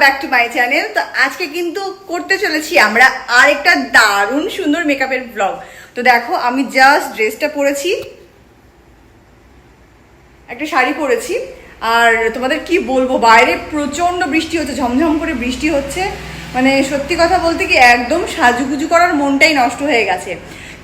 Back to my channel. তো আজকে কিন্তু করতে চলেছি আমরা আরেকটা দারুণ সুন্দর মেকআপের ব্লগ। তো দেখো আমি জাস্ট ড্রেসটা পরেছি, একটা শাড়ি পরেছি, আর তোমাদের কি বলবো, বাইরে প্রচন্ড বৃষ্টি হচ্ছে, ঝমঝম করে বৃষ্টি হচ্ছে। মানে সত্যি কথা বলতে কি একদম সাজুগুজু করার মনটাই নষ্ট হয়ে গেছে।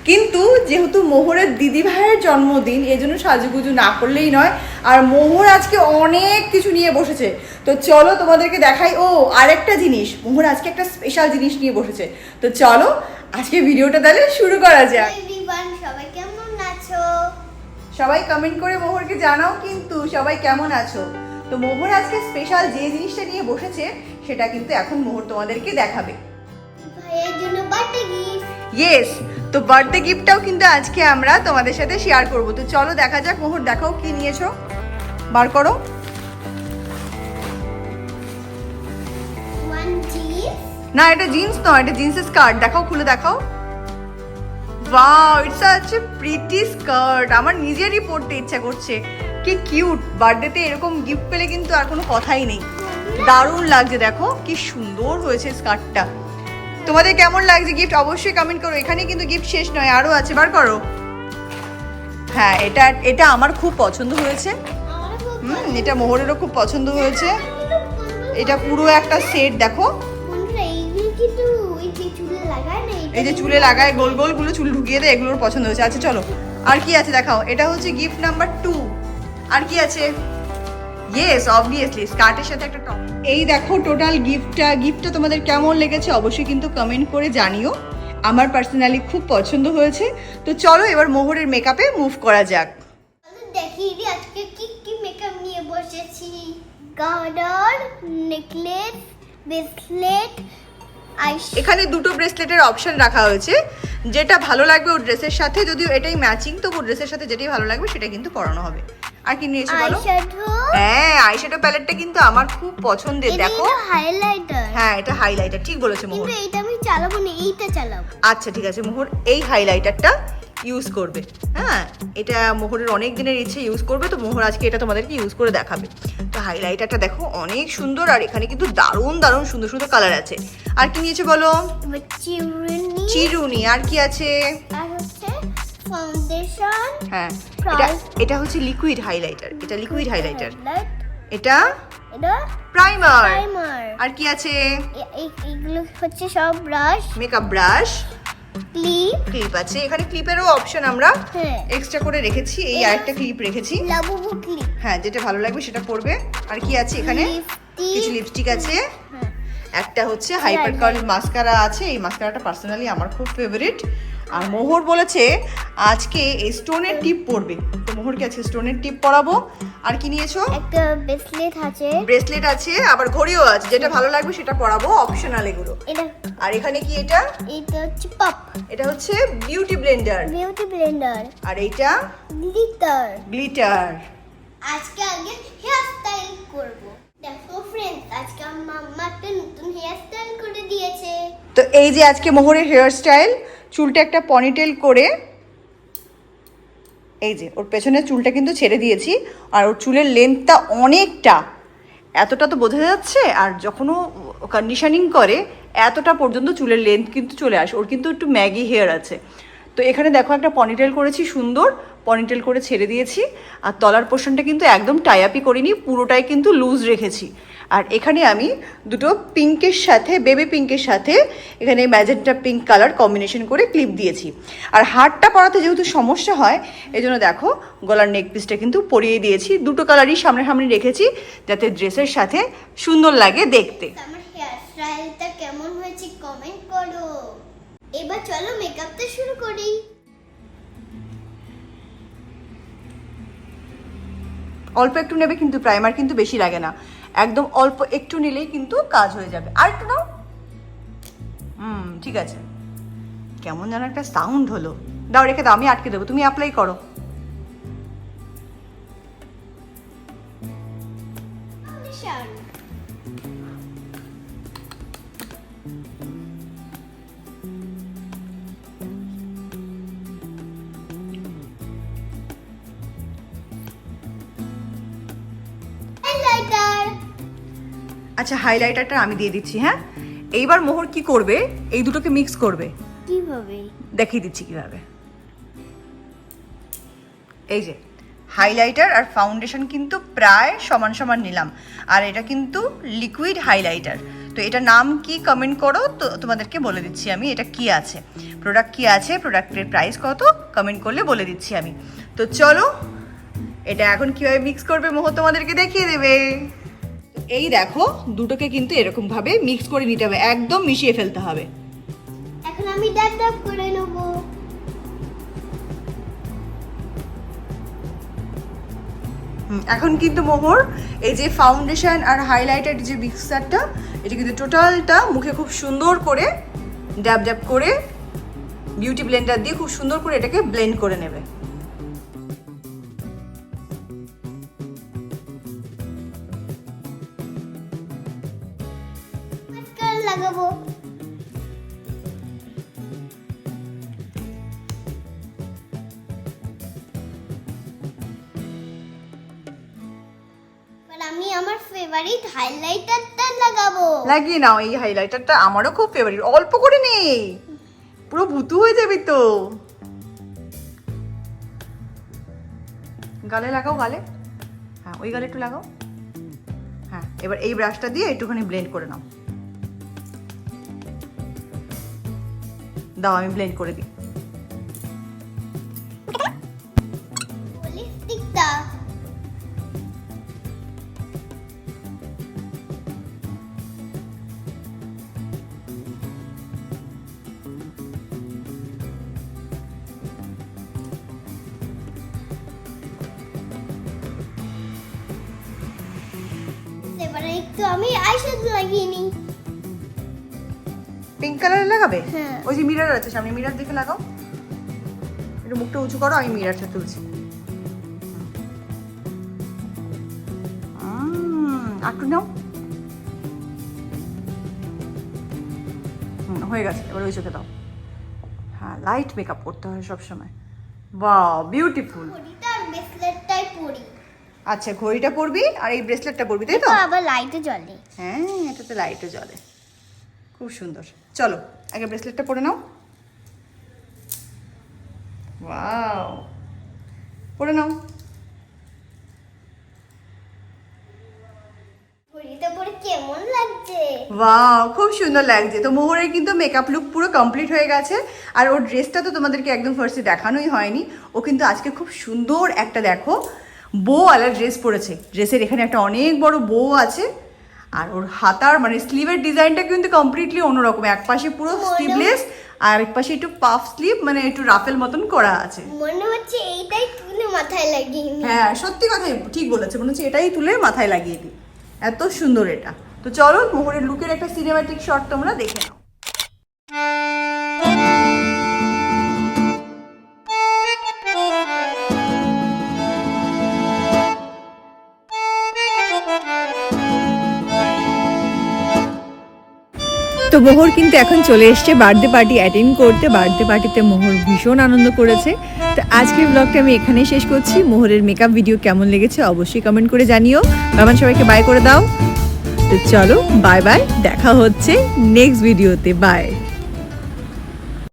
কিন্তু যেহেতু মোহরের দিদি ভাইয়ের জন্মদিন, এই জন্য সাজুগুজু না করলেই নয়। আর মোহর আজকে অনেক কিছু নিয়ে বসেছে, তো চলো তোমাদেরকে দেখাই। ও আরেকটা জিনিস, মোহর আজকে একটা স্পেশাল জিনিস নিয়ে বসেছে। তো চলো আজকে ভিডিওটা তাহলে শুরু করা যাক। সবাই কেমন আছো? সবাই কমেন্ট করে মোহরকে জানাও কিন্তু সবাই কেমন আছো। তো মোহর আজকে স্পেশাল যে জিনিসটা নিয়ে বসেছে সেটা কিন্তু এখন মোহর তোমাদেরকে দেখাবে। ভাইয়ের জন্য বার্থডে গিফট। ইয়েস, তো বার্থডে গিফটটাও কিন্তু আজকে আমরা তোমাদের সাথে শেয়ার করব। তো চলো দেখা যাক। মোহর দেখাও কি নিয়েছো, বার করো। One jeans. না এটা জিন্স নয়, এটা জিন্সের স্কার্ট। দেখাও, খুলে দেখাও। Wow, it's such a pretty skirt. আমার নিজেরই পরতে ইচ্ছা করছে। কি কিউট! বার্থডেতে এরকম গিফট পেলে কিন্তু আর কোনো কথাই নেই। দারুণ লাগছে, দেখো কি সুন্দর হয়েছে স্কার্টটা। তোমাদের কেমন লাগছে গিফট অবশ্যই কমেন্ট করো। এখানে কিন্তু গিফট শেষ নয়, আরো আছে, বার করো। হ্যাঁ, এটা আমার খুব পছন্দ হয়েছে। এটা মোহরেরও খুব পছন্দ হয়েছে। এটা পুরো একটা সেট, দেখো। এই যে চুলে লাগায় গোল গোল গুলো, চুল ঢুকিয়ে দেয়, এগুলোর পছন্দ হয়েছে। আচ্ছা চলো আর কি আছে দেখাও। এটা হচ্ছে গিফট নাম্বার 2। আর কি আছে? ইয়েস, অবভিয়াসলি স্কার্টের সাথে একটা টপ। এই দেখো টোটাল গিফটটা তোমাদের কেমন লেগেছে অবশ্যই কিন্তু কমেন্ট করে জানিও। আমার পার্সোনালি খুব পছন্দ হয়েছে। তো চলো এবার মোহরের মেকআপে মুভ করা যাক। দেখি আজকে কি কি মেকআপ নিয়ে বসেছি। গার্ডার, নেকলেস, ব্রেসলেট, এখানে দুটো ব্রেসলেটের অপশন রাখা হয়েছে, যেটা ভালো লাগবে ওর ড্রেসের সাথে। যদিও এটাই ম্যাচিং, তো ওর ড্রেসের সাথে যেটাই ভালো লাগবে সেটা কিন্তু পরানো হবে। আর কি নিয়েছো বলো? হ্যাঁ, আইশ্যাডো প্যালেটটা কিন্তু আমার খুব পছন্দের। দেখো হাইলাইটার। হ্যাঁ, এটা হাইলাইটার, ঠিক বলেছো মোহর। কিন্তু এইটা আমি চালাবো না, এইটা চালাবো। আচ্ছা ঠিক আছে, মোহর এই হাইলাইটারটা ইউজ করবে। হ্যাঁ, এটা মোহরের অনেক দিনের ইচ্ছে ইউজ করবে, তো মোহর আজকে এটা তোমাদেরকে ইউজ করে দেখাবে। তো হাইলাইটারটা দেখো অনেক সুন্দর, আর এখানে কিন্তু দারুণ দারুণ সুন্দর সুন্দর কালার আছে। আর কি নিয়েছে বলো? চিরুনি। আর কি আছে? আর হচ্ছে ফাউন্ডেশন। হ্যাঁ, এটা হচ্ছে লিকুইড হাইলাইটার। এটা লিকুইড হাইলাইটার। এটা প্রাইমার। আর কি আছে? এগুলো হচ্ছে সব ব্রাশ, মেকআপ ব্রাশ, ক্লিপ আছে। এখানে ক্লিপেরও অপশন আমরা এক্সট্রা করে রেখেছি। এই আরেকটা ক্লিপ রেখেছি। Labubu clip. হ্যাঁ, যেটা ভালো লাগবে সেটা পরবে। আর কি আছে এখানে? কিছু লিপস্টিক আছে। একটা হচ্ছে হাইপার কার্ল মাস্কারা আছে। এই মাস্কারাটা পার্সোনালি আমার খুব ফেভারিট। আর মোহর বলেছে আজকে এই স্টোনের টিপ পরবে, তো মোহরকে আজকে স্টোনের টিপ পরাবো। আর কি নিয়েছো? একটা ব্রেসলেট আছে, আবার ঘড়িও আছে। যেটা ভালো লাগবে সেটা পরাবো, অপশনাল এগুলো। আর এখানে কি এটা? এটা হচ্ছে পপ। এটা হচ্ছে বিউটি ব্লেন্ডার। আর এইটা গ্লিটার। আজকে আগে হেয়ার স্টাইল করব। দেখো फ्रेंड्स, আজকে মাম্মা একটা নতুন হেয়ার স্টাইল করে দিয়েছে। তো এই যে আজকে মোহরের হেয়ার স্টাইল, চুলটা একটা পনিটেল করে, এই যে ওর পেছনের চুলটা কিন্তু ছেড়ে দিয়েছি। আর ওর চুলের লেন্থটা অনেকটা, এতটা তো বোঝা যাচ্ছে। আর যখন ও কন্ডিশনিং করে এতটা পর্যন্ত চুলের লেন্থ কিন্তু চলে আসে। ওর কিন্তু একটু ম্যাগি হেয়ার আছে। তো এখানে দেখো একটা পনিটেল করেছি, সুন্দর পনিটেল করে ছেড়ে দিয়েছি। আর তলার পোর্শনটা কিন্তু একদম টাইআপই করিনি, পুরোটাই কিন্তু লুজ রেখেছি। আর এখানে আমি দুটো পিঙ্কের সাথে, বেবি পিঙ্কের সাথে এখানে ম্যাজেন্টা পিঙ্ক কালার কম্বিনেশন করে ক্লিপ দিয়েছি। আর হারটা পরাতে যেহেতু সমস্যা হয়, এই জন্য দেখো গলার নেক পিসটা কিন্তু পরিয়ে দিয়েছি। দুটো কালারই সামনাসামনি রেখেছি যাতে ড্রেসের সাথে সুন্দর লাগে দেখতে। আমার হেয়ার স্টাইলটা কেমন হয়েছে কমেন্ট করো। এবার চলো মেকআপটা শুরু করি। অল্প একটু নেবে কিন্তু, প্রাইমার কিন্তু বেশি লাগে না, একদম অল্প একটু নিলেই কিন্তু কাজ হয়ে যাবে। আর একটু নাও। ঠিক আছে। কেমন যেন একটা সাউন্ড হলো। দাও, রেখে দাও, আমি আটকে দেবো, তুমি অ্যাপ্লাই করো। আচ্ছা হাইলাইটারটা আমি দিয়ে দিচ্ছি। হ্যাঁ, এইবার মোহর কি করবে, এই দুটোকে মিক্স করবে। কিভাবে দেখিয়ে দিচ্ছি কিভাবে। এই যে হাইলাইটার আর ফাউন্ডেশন কিন্তু প্রায় সমান সমান নিলাম, আর এটা কিন্তু লিকুইড হাইলাইটার। তো এটা নাম কি কমেন্ট করো, তো তোমাদেরকে বলে দিচ্ছি আমি এটা কি আছে, প্রোডাক্ট কি আছে, প্রোডাক্টের প্রাইস কত কমেন্ট করলে বলে দিচ্ছি আমি। তো চলো এটা এখন কিভাবে মিক্স করবে মোহর তোমাদেরকে দেখিয়ে দেবে। এই দেখো দুটোকে কিন্তু এরকম ভাবে মিক্স করে নিতে হবে, একদম মিশিয়ে ফেলতে হবে। এখন আমি ডাব ডাব করে নেব। এখন কিন্তু মোহর এই যে ফাউন্ডেশন আর হাইলাইটার যে মিক্সারটা, এটা কিন্তু টোটালটা মুখে খুব সুন্দর করে ড্যাব ড্যাব করে বিউটি ব্লেন্ডার দিয়ে খুব সুন্দর করে এটাকে ব্লেন্ড করে নেবে। মাস্কারা লাগাবো। আমি আমার ফেভারিট হাইলাইটারটা লাগাবো। লাগিয়ে নাও, এই হাইলাইটারটা আমারও খুব ফেভারিট। অল্প করে নেই, পুরো ভুতু হয়ে যাবি তো। গালে লাগাও, গালে। হ্যাঁ ওই গালে একটু লাগাও। হ্যাঁ এবার এই ব্রাশটা দিয়ে একটুখানি ব্লেন্ড করে নাও। দাও আমি ব্লেন্ড করে দিই। লিপস্টিকটা এবারে একটু আমি আইশ্যাডো লাগিয়ে নিই। পিঙ্ক কালার লাগাবে? হ্যাঁ। ওই যে মিরর আছে সামনে, মিরর দেখে লাগাও। একটু মুখটা উঁচু করো, আমি মিররটা তুলছি। একটু নাও। হয়ে গেছে, এবার ওই চোখে দাও। হ্যাঁ লাইট মেকআপ করতে হয় সবসময়। বাহ বিউটিফুল। ঘড়িটা আর ব্রেসলেটটাই পরি। আচ্ছা ঘড়িটা পরবি আর এই ব্রেসলেটটা পরবি, তাই তো? তো আবার লাইটে জ্বলে। হ্যাঁ এটাতে লাইটও জ্বলে, খুব সুন্দর। চলো আগে ব্রেসলেটটা পরে নাও। ওয়াও, পরে নাও। ঘড়িটা পরে কেমন লাগছে? ওয়াও খুব সুন্দর লাগছে। তো মোহরের কিন্তু মেকআপ লুক পুরো কমপ্লিট হয়ে গেছে। আর ওর ড্রেসটা তো তোমাদেরকে একদম ফার্স্টে দেখানোই হয়নি। ও কিন্তু আজকে খুব সুন্দর একটা দেখো বো আলা ড্রেস পরেছে। ড্রেসের এখানে একটা অনেক বড় বো আছে, আর ওর হাতার মানে স্লিভের ডিজাইনটা কিন্তু কমপ্লিটলি অন্যরকম। এক পাশে পুরো স্লিভলেস আর এক পাশে একটু পাফ স্লিভ, মানে একটু রাফেল মতন করা আছে। মনে হচ্ছে এইটাই তুলে মাথায় লাগিয়ে নিই। হ্যাঁ সত্যি কথাই ঠিক বলেছে, মনে হচ্ছে এটাই তুলে মাথায় লাগিয়ে দিই, এত সুন্দর এটা। তো চলো মোহরের লুকের একটা সিনেমাটিক শট তোমরা দেখে নাও। তো মোহর কিন্তু এখন চলে এসছে বার্থডে পার্টি অ্যাটেন্ড করতে। বার্থডে পার্টিতে মোহর ভীষণ আনন্দ করেছে। তো আজকের ব্লগটা আমি এখানেই শেষ করছি। মোহরের মেকআপ ভিডিও কেমন লেগেছে অবশ্যই কমেন্ট করে জানিও। বাবা সবাইকে বাই করে দাও। তো চলো বাই বাই, দেখা হচ্ছে নেক্সট ভিডিওতে। বাই।